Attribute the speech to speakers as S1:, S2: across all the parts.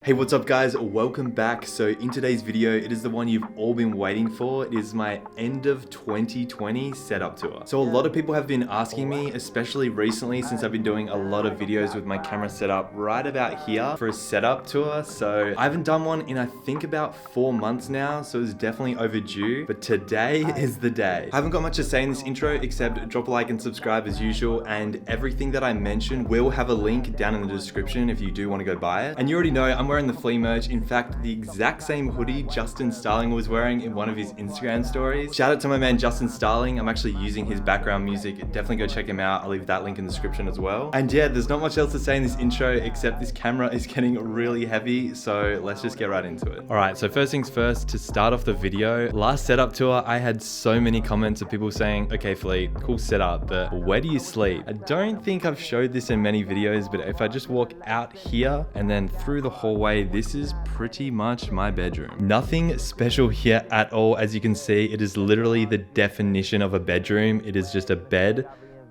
S1: Hey, what's up guys? Welcome back. So in today's video, it is the one you've all been waiting for. It is my end of 2020 setup tour. So a lot of people have been asking me, especially recently since I've been doing a lot of videos with my camera set up right about here for a setup tour. So I haven't done one in I think about 4 months now, so it's definitely overdue, but today is the day. I haven't got much to say in this intro except drop a like and subscribe as usual, and everything that I mentioned will have a link down in the description if you do want to go buy it. And you already know I'm wearing the Flea merch. In fact, the exact same hoodie Justin Starling was wearing in one of his Instagram stories. Shout out to my man Justin Starling. I'm actually using his background music. Definitely go check him out. I'll leave that link in the description as well. And yeah, there's not much else to say in this intro except this camera is getting really heavy, so let's just get right into it. All right, so first things first, to start off the video, last setup tour, I had so many comments of people saying, okay, Flea, cool setup, but where do you sleep? I don't think I've showed this in many videos, but if I just walk out here and then through the hallway, this is pretty much my bedroom. Nothing special here at all. As you can see, it is literally the definition of a bedroom. It is just a bed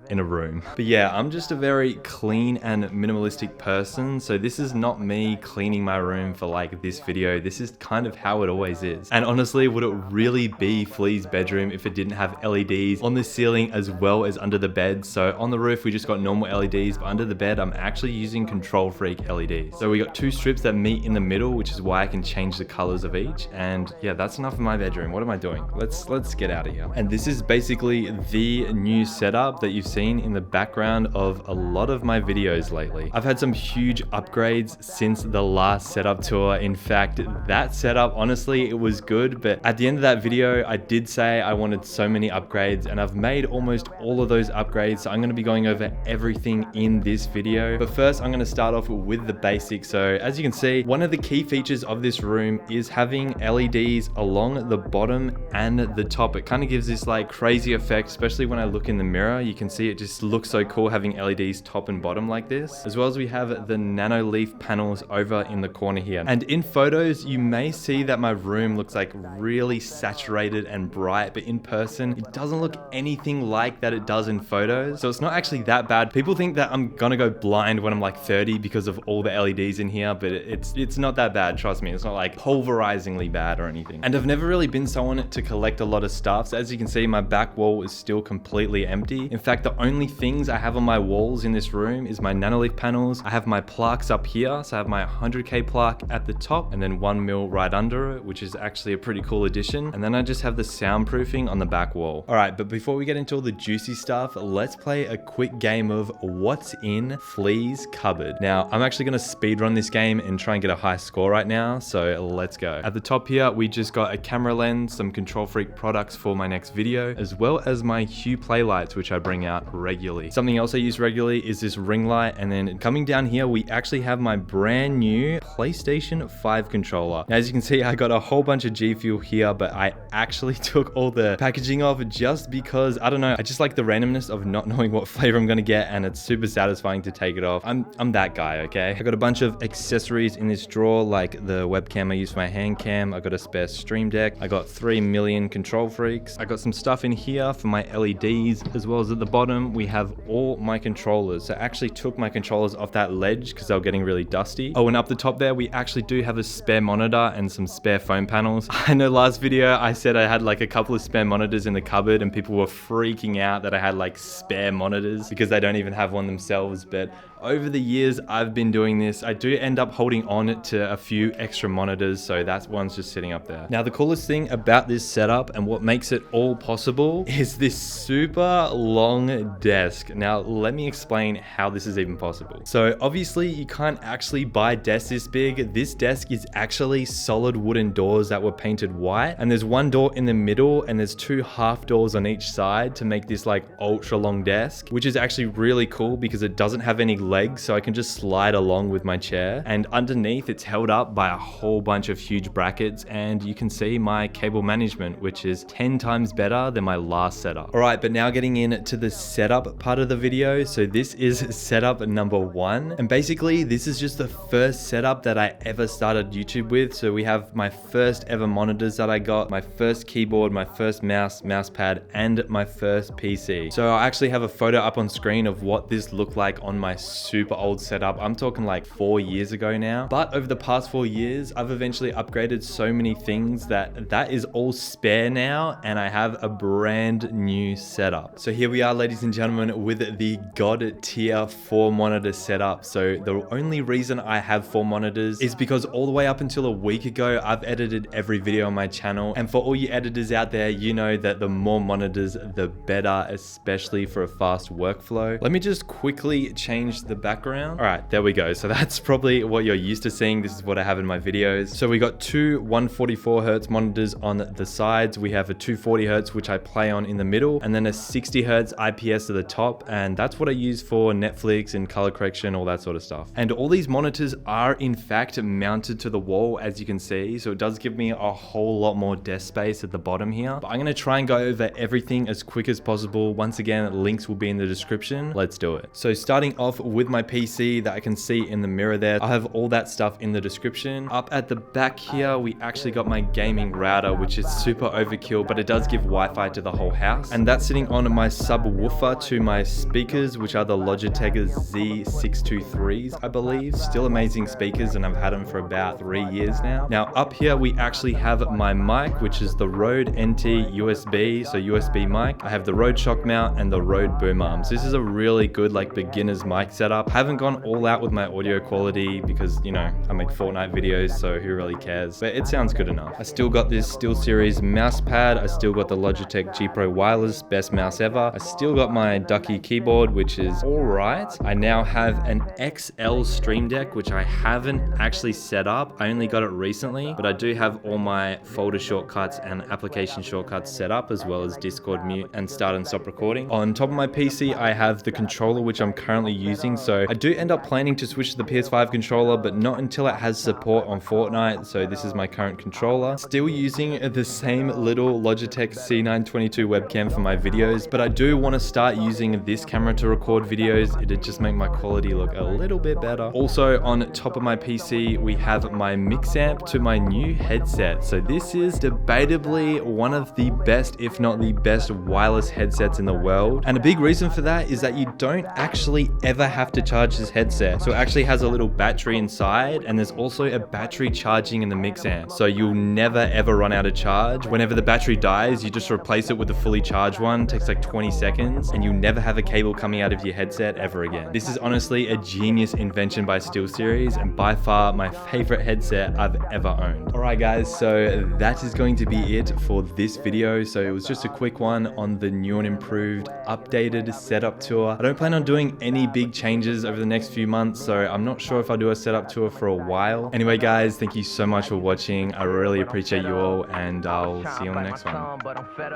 S1: in a room. But yeah, I'm just a very clean and minimalistic person, so this is not me cleaning my room for like this video. This is kind of how it always is. And honestly, would it really be Flea's bedroom if it didn't have LEDs on the ceiling as well as under the bed? So on the roof we just got normal LEDs, but under the bed I'm actually using Control Freak LEDs. So we got two strips that meet in the middle, which is why I can change the colors of each. And yeah, that's enough of my bedroom. What am I doing? Let's get out of here. And this is basically the new setup that you've seen in the background of a lot of my videos lately. I've had some huge upgrades since the last setup tour. In fact, that setup, honestly, it was good, but at the end of that video, I did say I wanted so many upgrades, and I've made almost all of those upgrades, so I'm going to be going over everything in this video. But first, I'm going to start off with the basics. So as you can see, one of the key features of this room is having LEDs along the bottom and the top. It kind of gives this like crazy effect, especially when I look in the mirror. You can see it just looks so cool having LEDs top and bottom like this, as well as we have the nano leaf panels over in the corner here. And in photos you may see that my room looks like really saturated and bright, but in person it doesn't look anything like that it does in photos. So it's not actually that bad. People think that I'm gonna go blind when I'm like 30 because of all the LEDs in here, but it's not that bad, trust me. It's not like pulverizingly bad or anything. And I've never really been someone to collect a lot of stuff, so as you can see, my back wall is still completely empty. In fact, the only things I have on my walls in this room is my nanolith panels. I have my plaques up here, so I have my 100K plaque at the top and then 1mm right under it, which is actually a pretty cool addition. And then I just have the soundproofing on the back wall. All right, but before we get into all the juicy stuff, let's play a quick game of what's in Flea's cupboard. Now, I'm actually gonna speed run this game and try and get a high score right now, so let's go. At the top here, we just got a camera lens, some Control Freak products for my next video, as well as my Hue play lights, which I bring out regularly. Something else I use regularly is this ring light. And then coming down here, we actually have my brand new PlayStation 5 controller. Now, as you can see, I got a whole bunch of G Fuel here, but I actually took all the packaging off just because, I don't know, I just like the randomness of not knowing what flavor I'm gonna get, and it's super satisfying to take it off. I'm that guy, okay? I got a bunch of accessories in this drawer, like the webcam I use for my hand cam. I got a spare Stream Deck. I got 3 million Control Freaks. I got some stuff in here for my LEDs, as well as at the bottom, we have all my controllers. So I actually took my controllers off that ledge because they were getting really dusty. Oh, and up the top there, we actually do have a spare monitor and some spare phone panels. I know last video I said I had like a couple of spare monitors in the cupboard and people were freaking out that I had like spare monitors because they don't even have one themselves, but over the years I've been doing this, I do end up holding on to a few extra monitors, so that one's just sitting up there. Now, the coolest thing about this setup and what makes it all possible is this super long desk. Now, let me explain how this is even possible. So obviously you can't actually buy desks this big. This desk is actually solid wooden doors that were painted white, and there's one door in the middle and there's two half doors on each side to make this like ultra long desk, which is actually really cool because it doesn't have any legs, so I can just slide along with my chair. And underneath, it's held up by a whole bunch of huge brackets, and you can see my cable management, which is 10 times better than my last setup. All right, but now getting into the setup part of the video. So this is setup number 1, and basically this is just the first setup that I ever started YouTube with. So we have my first ever monitors that I got, my first keyboard, my first mouse pad, and my first PC. So I actually have a photo up on screen of what this looked like on my super old setup. I'm talking like 4 years ago now. But over the past 4 years, I've eventually upgraded so many things that is all spare now, and I have a brand new setup. So here we are, ladies and gentlemen, with the God tier 4 monitor setup. So the only reason I have 4 monitors is because all the way up until a week ago, I've edited every video on my channel. And for all you editors out there, you know that the more monitors, the better, especially for a fast workflow. Let me just quickly change the background. All right, there we go. So that's probably what you're used to seeing. This is what I have in my videos. So we got two 144 Hertz monitors on the sides. We have a 240 Hertz, which I play on in the middle, and then a 60 Hertz IPS at the top. And that's what I use for Netflix and color correction, all that sort of stuff. And all these monitors are in fact mounted to the wall, as you can see. So it does give me a whole lot more desk space at the bottom here. But I'm gonna try and go over everything as quick as possible. Once again, links will be in the description. Let's do it. So starting off with my PC that I can see in the mirror there, I have all that stuff in the description. Up at the back here, we actually got my gaming router, which is super overkill, but it does give Wi-Fi to the whole house. And that's sitting on my subwoofer to my speakers, which are the Logitech Z623s, I believe. Still amazing speakers, and I've had them for about 3 years now. Now up here, we actually have my mic, which is the Rode NT USB, so USB mic. I have the Rode shock mount and the Rode boom arms. This is a really good like beginner's mic setup. I haven't gone all out with my audio quality because, you know, I make Fortnite videos, so who really cares? But it sounds good enough. I still got this SteelSeries mouse pad. I still got the Logitech G Pro Wireless, best mouse ever. I still got my Ducky keyboard, which is all right. I now have an XL Stream Deck, which I haven't actually set up. I only got it recently, but I do have all my folder shortcuts and application shortcuts set up, as well as Discord mute and start and stop recording. On top of my PC, I have the controller, which I'm currently using. So I do end up planning to switch to the PS5 controller, but not until it has support on Fortnite. So this is my current controller. Still using the same little Logitech C922 webcam for my videos, but I do want to start using this camera to record videos. It'd just make my quality look a little bit better. Also on top of my PC, we have my mix amp to my new headset. So this is debatably one of the best, if not the best, wireless headsets in the world. And a big reason for that is that you don't actually ever have to charge this headset. So it actually has a little battery inside, and there's also a battery charging in the mix amp. So you'll never ever run out of charge. Whenever the battery dies, you just replace it with a fully charged one. It takes like 20 seconds, and you never have a cable coming out of your headset ever again. This is honestly a genius invention by SteelSeries, and by far my favorite headset I've ever owned. Alright guys, so that is going to be it for this video. So it was just a quick one on the new and improved updated setup tour. I don't plan on doing any big changes over the next few months, so I'm not sure if I'll do a setup tour for a while. Anyway guys, thank you so much for watching. I really appreciate you all, and I'll see you on the next one.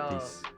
S1: Peace.